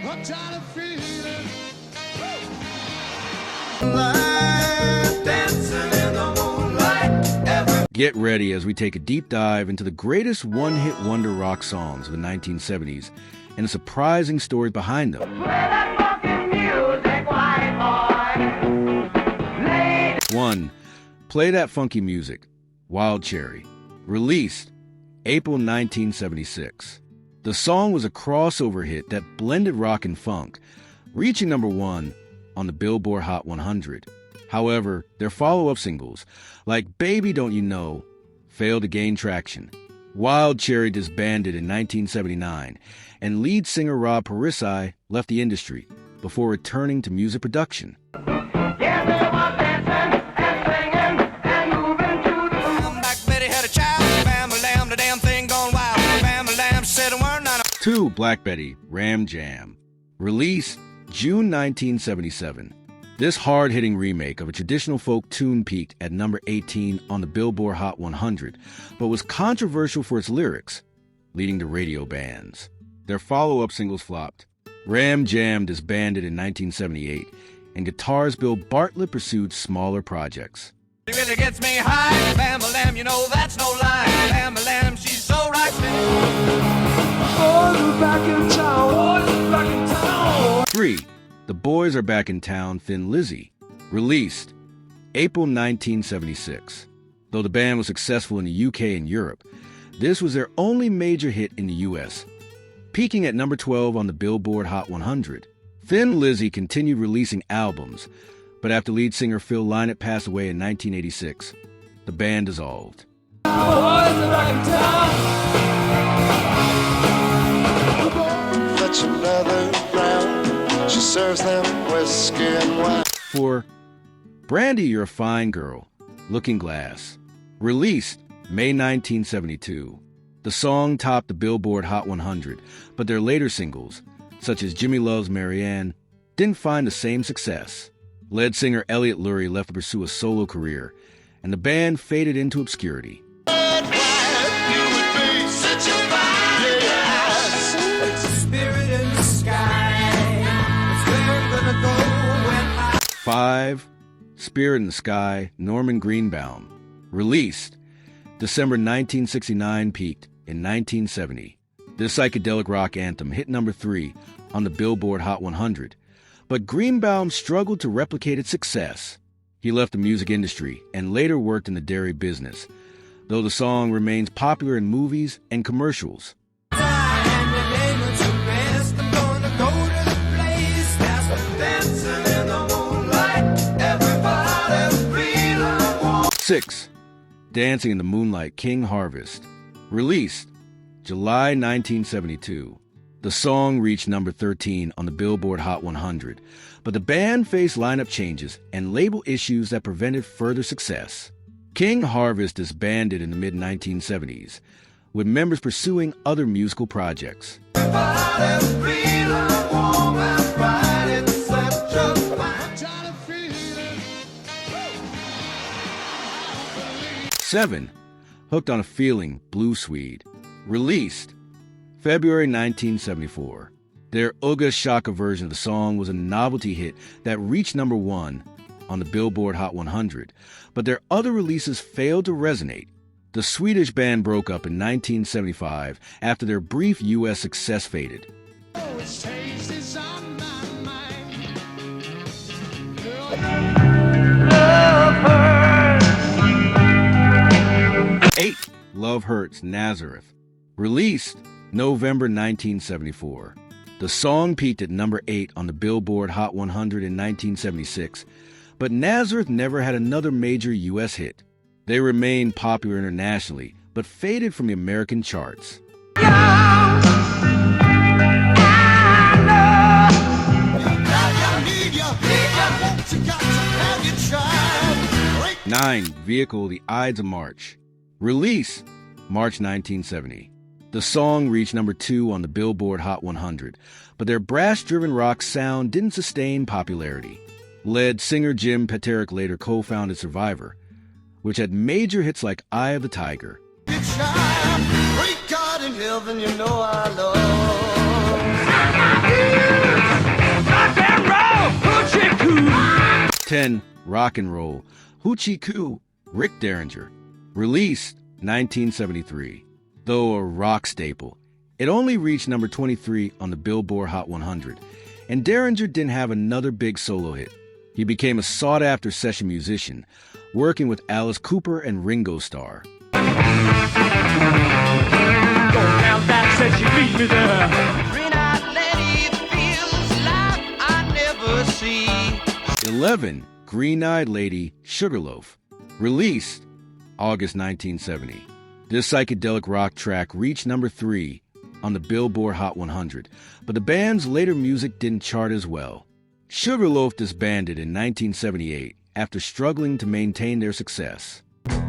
Hooked on a feeling. Dancing in the moonlight. Get ready as we take a deep dive into the greatest one-hit wonder rock songs of the 1970s and the surprising stories behind them. Play that fucking music, white boy. 1. Play That Funky Music, Wild Cherry. Released April 1976. The song was a crossover hit that blended rock and funk, reaching number 1 on the Billboard Hot 100. However, their follow-up singles, like Baby Don't You Know, failed to gain traction. Wild Cherry disbanded in 1979, and lead singer Rob Parisi left the industry before returning to music production. Two, Black Betty, Ram Jam. Released June 1977. This hard-hitting remake of a traditional folk tune peaked at number 18 on the Billboard Hot 100, but was controversial for its lyrics, leading to radio bans. Their follow-up singles flopped. Ram Jam disbanded in 1978, and guitarist Bill Bartlett pursued smaller projects. She really gets me high, bam-a-lam, you know that's no lie. Bam-a-lam, she's so right. Boys are back in town, boys are back in town. 3. The Boys Are Back in Town, Thin Lizzy. Released April 1976. Though the band was successful in the UK and Europe, this was their only major hit in the US, peaking at number 12 on the Billboard Hot 100. Thin Lizzy continued releasing albums, but after lead singer Phil Lynott passed away in 1986, the band dissolved. Boys are back in town. Fetch another round. She serves them whiskey and wine. 4. Brandy, You're a Fine Girl, Looking Glass. Released May 1972. The song topped the Billboard Hot 100, but their later singles, such as Jimmy Loves Marianne, didn't find the same success. Lead singer Elliot Lurie left to pursue a solo career, and the band faded into obscurity. 5. Spirit in the Sky, Norman Greenbaum. Released December 1969, peaked in 1970. This psychedelic rock anthem hit number 3 on the Billboard Hot 100, but Greenbaum struggled to replicate its success. He left the music industry and later worked in the dairy business, though the song remains popular in movies and commercials. 6. Dancing in the Moonlight, King Harvest. Released July 1972. The song reached number 13 on the Billboard Hot 100, but the band faced lineup changes and label issues that prevented further success. King Harvest disbanded in the mid-1970s, with members pursuing other musical projects. 7. Hooked on a Feeling, Blue Swede. Released February 1974. Their Uga Shaka version of the song was a novelty hit that reached number 1 on the Billboard Hot 100, but their other releases failed to resonate. The Swedish band broke up in 1975 after their brief U.S. success faded. 8. Love Hurts, Nazareth. Released November 1974. The song peaked at number 8 on the Billboard Hot 100 in 1976, but Nazareth never had another major U.S. hit. They remained popular internationally, but faded from the American charts. 9. Vehicle, the Ides of March. Release March 1970. The song reached number 2 on the Billboard Hot 100, but their brass-driven rock sound didn't sustain popularity. Lead singer Jim Peterick later co-founded Survivor, which had major hits like Eye of the Tiger. 10. Rock and Roll, Hoochie Coo, Rick Derringer. Released 1973. Though a rock staple, it only reached number 23 on the Billboard Hot 100, and Derringer didn't have another big solo hit. He became a sought-after session musician, working with Alice Cooper and Ringo Starr. Down that said she beat me there. Green-eyed lady feels like I never see. 11. Green-Eyed Lady, Sugarloaf. Released August 1970. This psychedelic rock track reached number 3 on the Billboard Hot 100, but the band's later music didn't chart as well. Sugarloaf disbanded in 1978 after struggling to maintain their success. On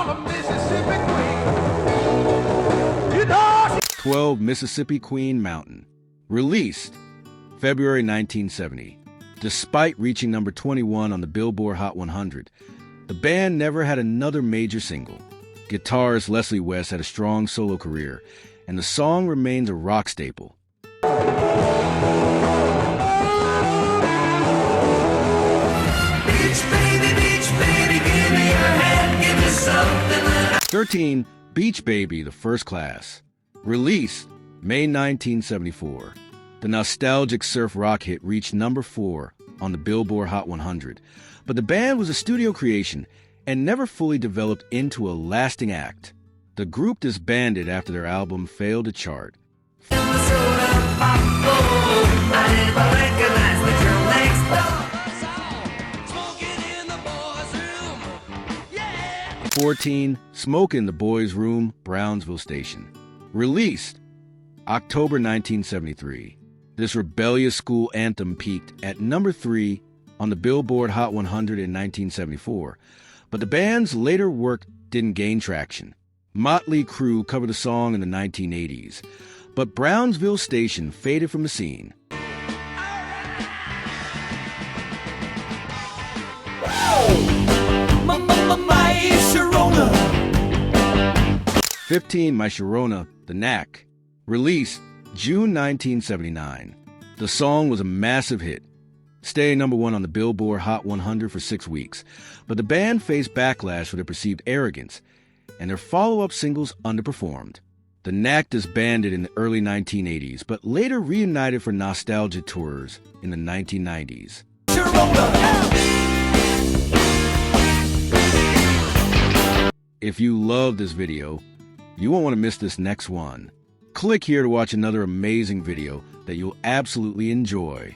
a Mississippi Queen. You know 12. Mississippi Queen Mountain. Released February 1970. Despite reaching number 21 on the Billboard Hot 100, the band never had another major single. Guitarist Leslie West had a strong solo career, and the song remains a rock staple. Beach baby, give me your hand, give me something that 13. Beach Baby, the First Class. Released May 1974. The nostalgic surf rock hit reached number 4 on the Billboard Hot 100, but the band was a studio creation and never fully developed into a lasting act. The group disbanded after their album failed to chart. 14. Smoke in the Boys' Room, Brownsville Station. Released October 1973. This rebellious school anthem peaked at number 3 on the Billboard Hot 100 in 1974, but the band's later work didn't gain traction. Motley Crue covered the song in the 1980s, but Brownsville Station faded from the scene. 15. My Sharona, the Knack. Released June 1979. The song was a massive hit, staying number 1 on the Billboard Hot 100 for 6 weeks, but the band faced backlash for their perceived arrogance, and their follow-up singles underperformed. The Knack disbanded in the early 1980s, but later reunited for nostalgia tours in the 1990s. If you love this video, you won't want to miss this next one. Click here to watch another amazing video that you'll absolutely enjoy.